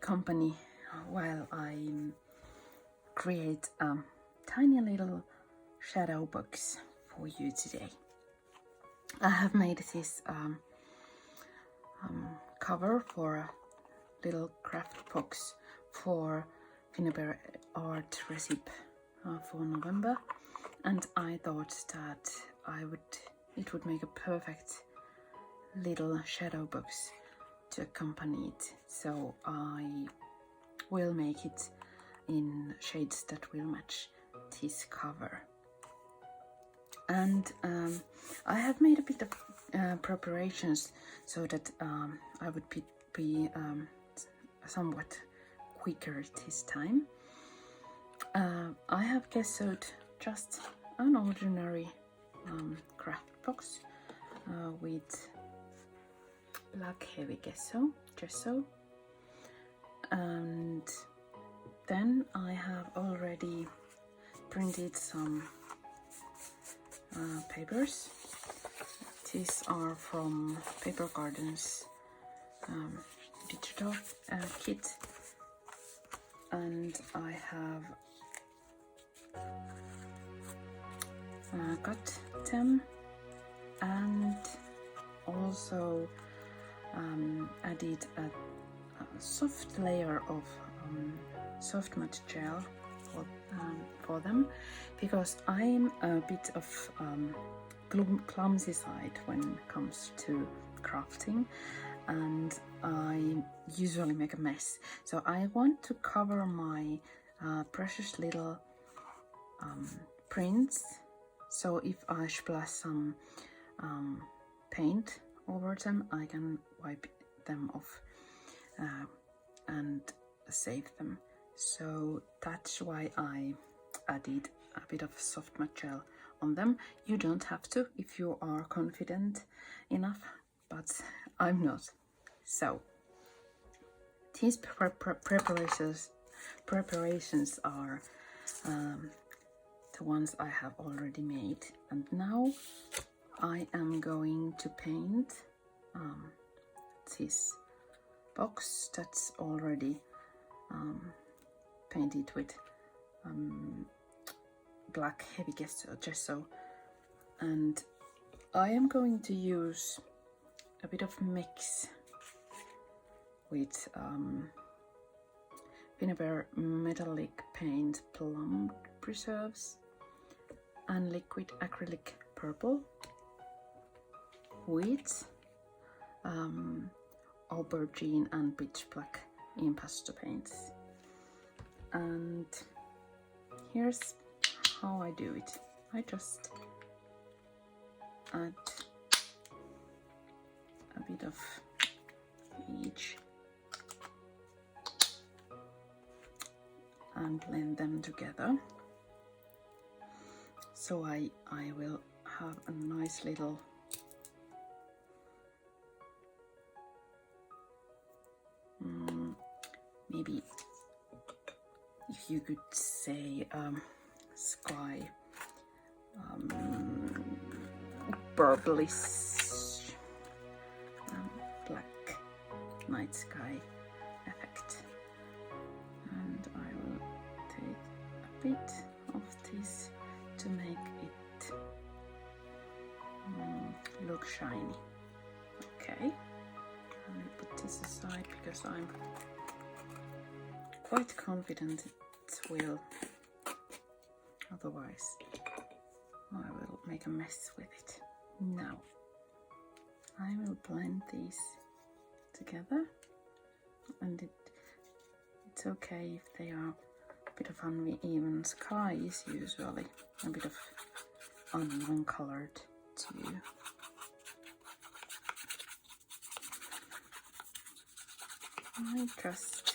company while I create a tiny little shadow box for you today. I have made this cover for a little craft box for Finnabair art recipe for November, and I thought that it would make a perfect little shadow box to accompany it. So I will make it in shades that will match this cover. And I have made a bit of preparations so that I would be somewhat quicker this time. I have gessoed just an ordinary craft box with black heavy gesso, and then I have already printed some papers. These are from Paper Garden's digital kit, and I have cut them and also added a soft layer of soft matte gel for them, because I'm a bit of clumsy side when it comes to crafting, and I usually make a mess. So I want to cover my precious little prints, so if I splash some paint over them, I can wipe them off and save them. So that's why I added a bit of soft matte gel on them. You don't have to if you are confident enough, but I'm not. So these preparations are the ones I have already made, and now I am going to paint this box that's already painted with black heavy gesso, and I am going to use a bit of mix with Finnabair metallic paint plum preserves and liquid acrylic purple with aubergine and pitch black impasto paints. And here's how I do it. I just add a bit of each and blend them together. So I will have a nice little maybe, if you could say, sky, purplish, black night sky effect. And I will take a bit of this to make it look shiny. Okay, I will put this aside because I'm quite confident it will, otherwise I will make a mess with it. Now I will blend these together, and it's okay if they are a bit of uneven. Sky is usually a bit of uneven colored too. I just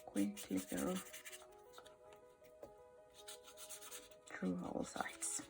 quickly go through all sides.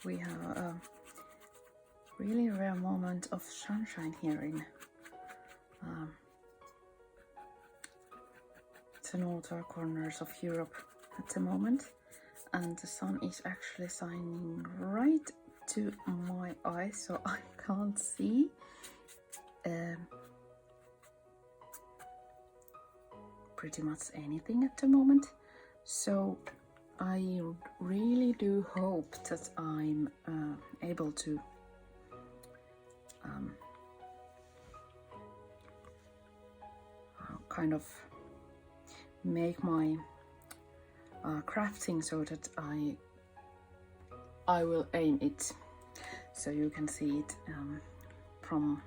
We have a really rare moment of sunshine here in the northern corners of Europe at the moment, and the sun is actually shining right to my eyes, so I can't see pretty much anything at the moment. So I really do hope that I'm able to kind of make my crafting so that I will aim it so you can see it from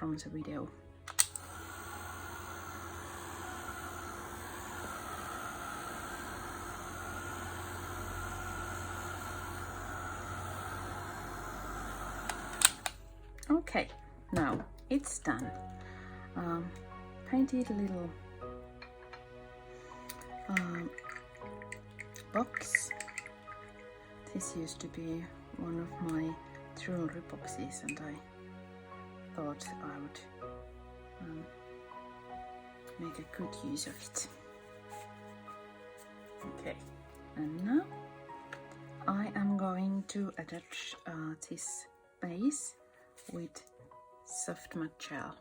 the video. Okay, now it's done. Painted a little box. This used to be one of my jewelry boxes, and I thought I would make a good use of it. Okay, and now I am going to attach this base with soft matte gel.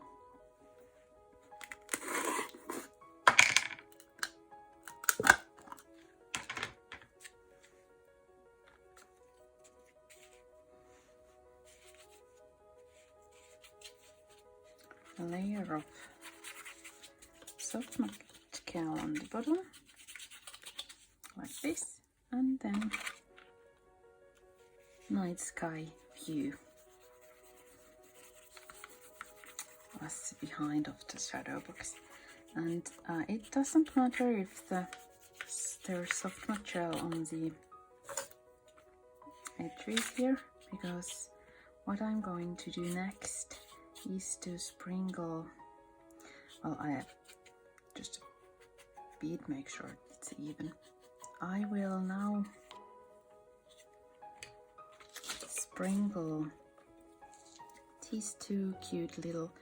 A layer of soft matte gel on the bottom, like this, and then night sky view as behind of the shadow box. And it doesn't matter if there's soft matte gel on the edges here, because what I'm going to do next is to sprinkle, well, I have just a bit, make sure it's even. I will now sprinkle these two cute little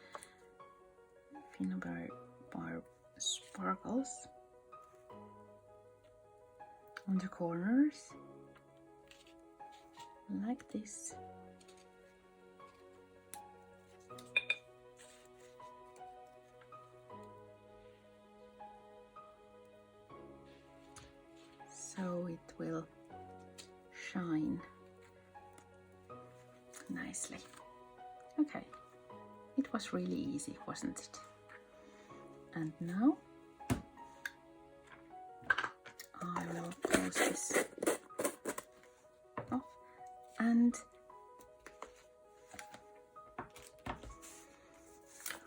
Finnabair sparkles on the corners, like this. So it will shine nicely. Okay, it was really easy, wasn't it? And now I will close this off, and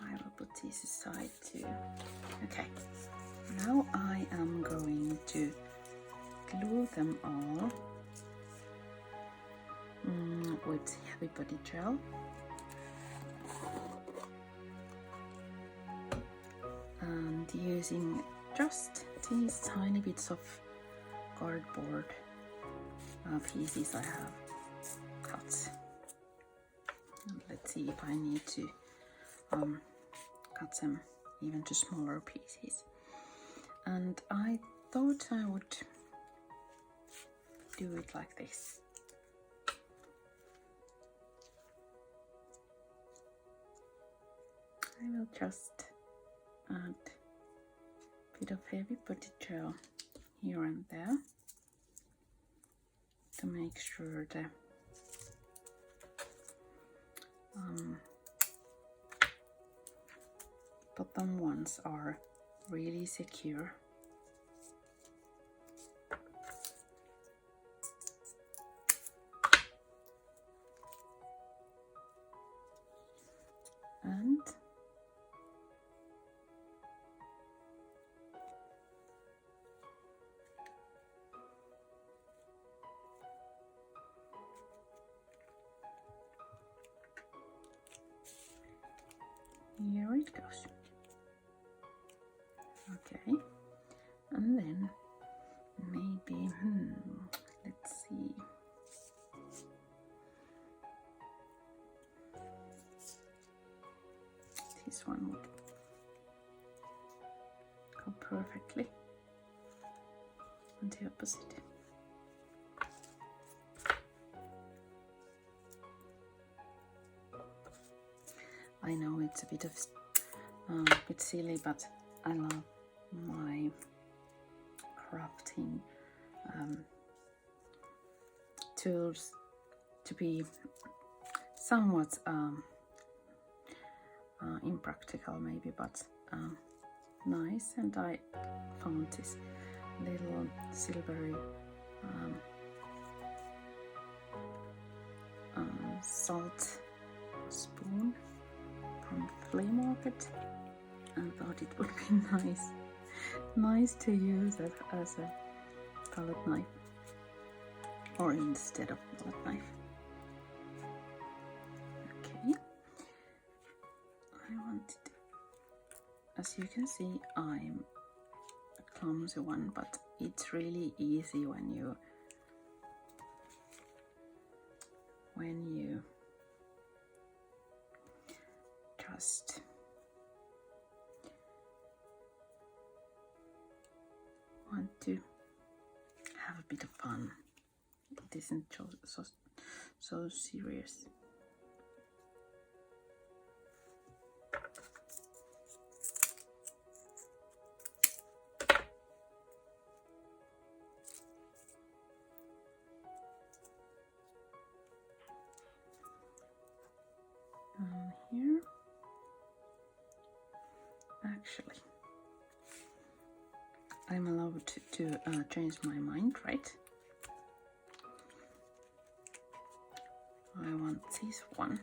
I will put this aside too. Okay, now I am going to glue them all with heavy body gel. And using just these tiny bits of cardboard pieces I have cut. And let let's see if I need to cut them even to smaller pieces. And I thought I would do it like this. I will just add a bit of heavy putty gel here and there to make sure the bottom ones are really secure. And here it goes. Okay, and then maybe, let's see. This one would go perfectly on the opposite. I know it's a bit silly, but I love my crafting tools to be somewhat impractical maybe, but nice. And I found this little silvery salt spoon from flea market, and thought it would be nice to use it as a palette knife, or instead of palette knife. Okay, I wanted, as you can see, I'm a clumsy one, but it's really easy when you just want to have a bit of fun. It isn't so serious. Here, actually, I'm allowed to change my mind, right? I want this one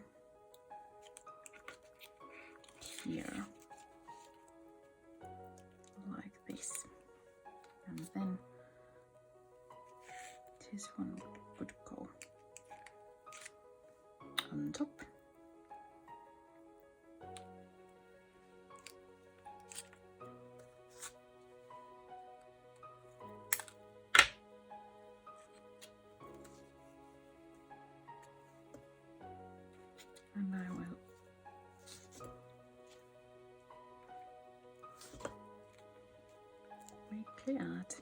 here, like this, and then this one would go on top. And I will quickly add.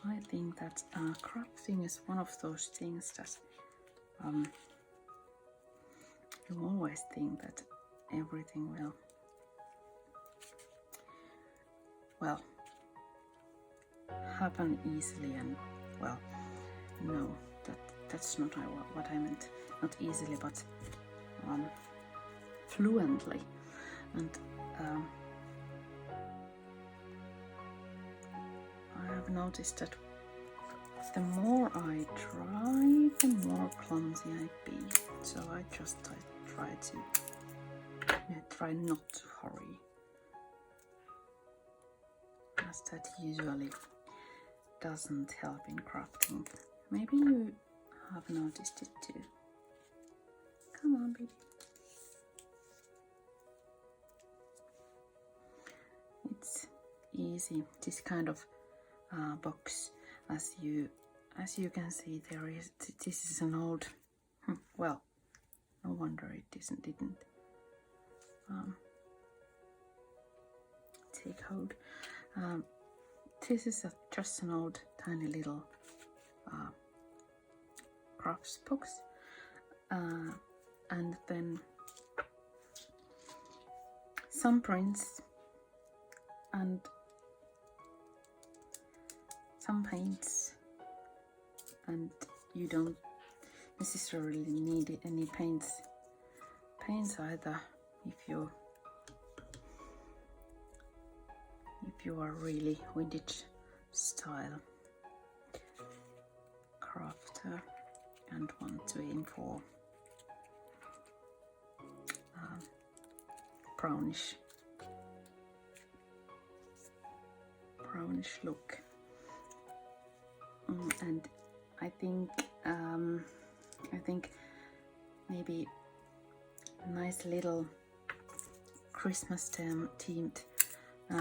I think that crafting is one of those things that you always think that everything will happen easily, and well, no, that's not what I meant. Not easily, but fluently. And I have noticed that the more I try, the more clumsy I be. So I try not to hurry, as that usually doesn't help in crafting. Maybe you have noticed it too. Come on, baby. It's easy. This kind of box, as you can see, this is an old, well, No wonder it didn't take hold. This is just an old tiny little crafts box, and then some prints and some paints, and you don't necessarily need any paints either if you are really vintage style crafter and want to aim for brownish look. And I think maybe nice little Christmas themed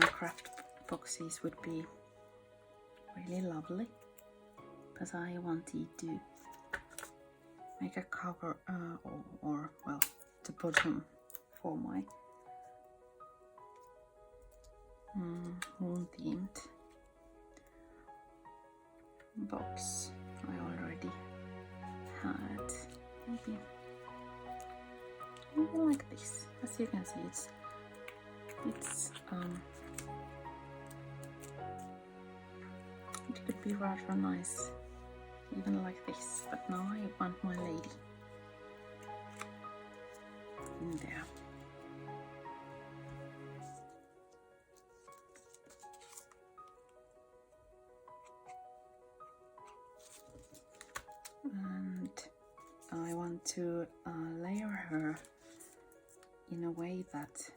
craft boxes would be really lovely, because I wanted to make a cover or well, the bottom for my moon themed box I already had. Maybe like this. As you can see, it's it could be rather nice even like this, but now I want my lady in there. And I want to layer her in a way that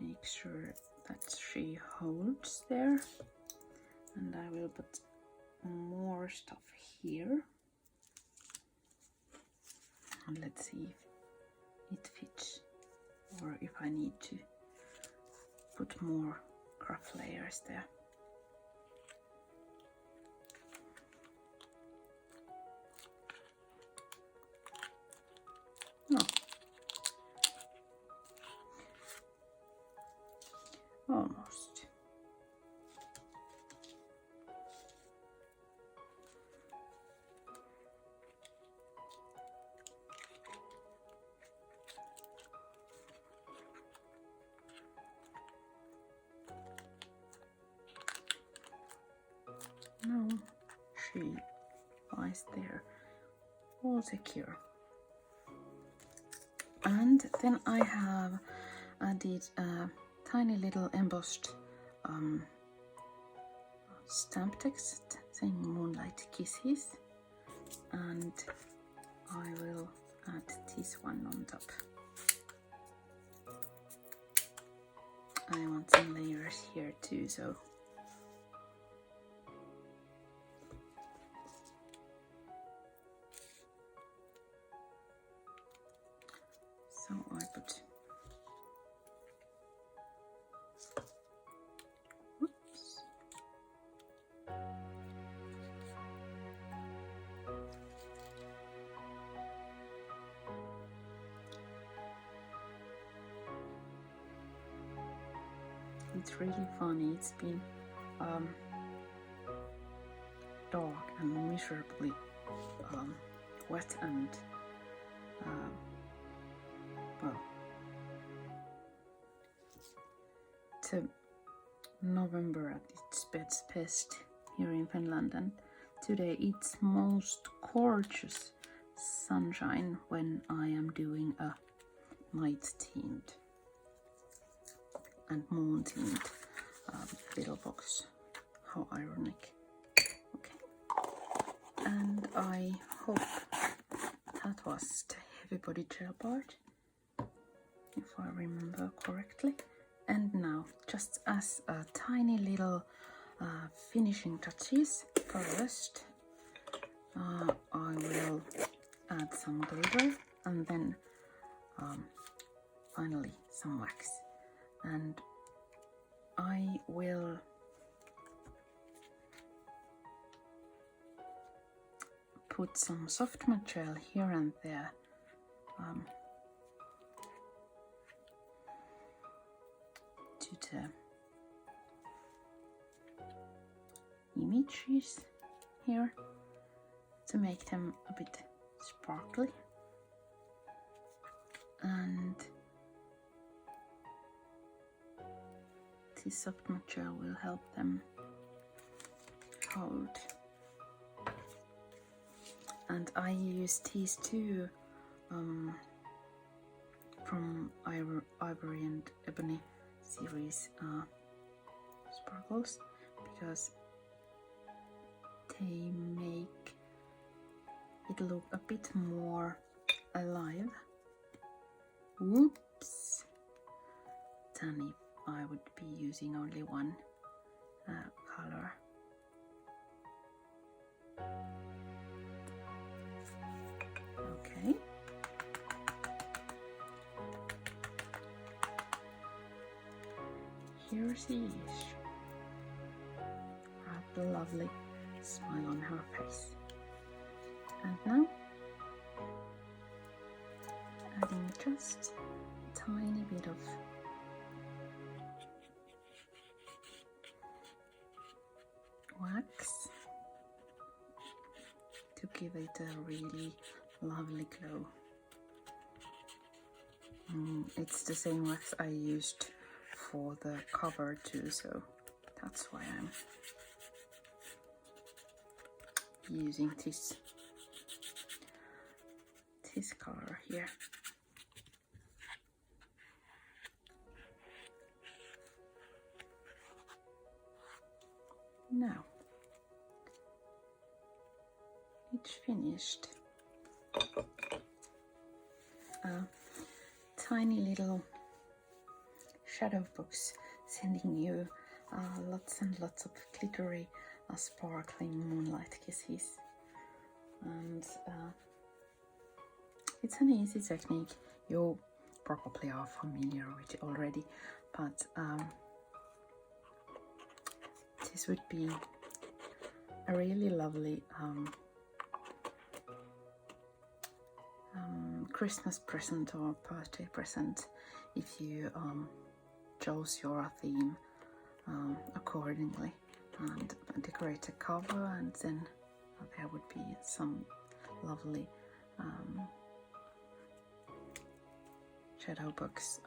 makes sure that she holds there, and I will put more stuff here, and let's see if it fits or if I need to put more craft layers there. No. Almost. No, she lies there, all secure. And then I have added a tiny little embossed stamp text saying Moonlight Kisses, and I will add this one on top. I want some layers here too, so I put, whoops, it's really funny. It's been dark and miserably wet and well, it's November at its best here in Finland, and today it's most gorgeous sunshine when I am doing a night themed and moon themed little box. How ironic. Okay, and I hope that was the heavy body gel part, if I remember correctly. And now, just as a tiny little finishing touches, first I will add some glitter, and then finally some wax. And I will put some soft material here and there. To the images here to make them a bit sparkly, and this soft material will help them hold. And I use these two from Ivory and Ebony series sparkles, because they make it look a bit more alive, whoops, than if I would be using only one color. Okay. Here she is. A lovely smile on her face. And now, adding just a tiny bit of wax to give it a really lovely glow. It's the same wax I used for the cover too, so that's why I'm using this color here. Now it's finished. A tiny little shadow box sending you lots and lots of glittery sparkling moonlight kisses, and it's an easy technique. You probably are familiar with it already, but this would be a really lovely Christmas present or birthday present if you chose your theme accordingly and decorate a cover, and then there would be some lovely shadow box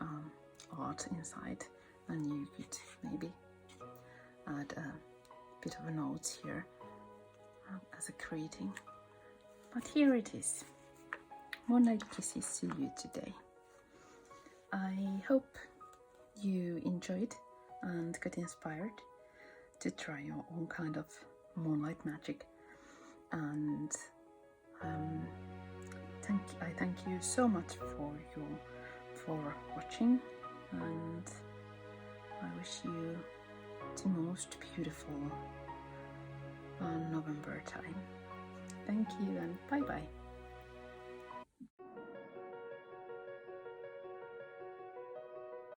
art inside, and you could maybe add a bit of a note here as a greeting. But here it is. Moonlight kisses to you today. I hope you enjoyed and got inspired to try your own kind of moonlight magic, and I thank you so much for watching, and I wish you the most beautiful November time. Thank you, and bye bye.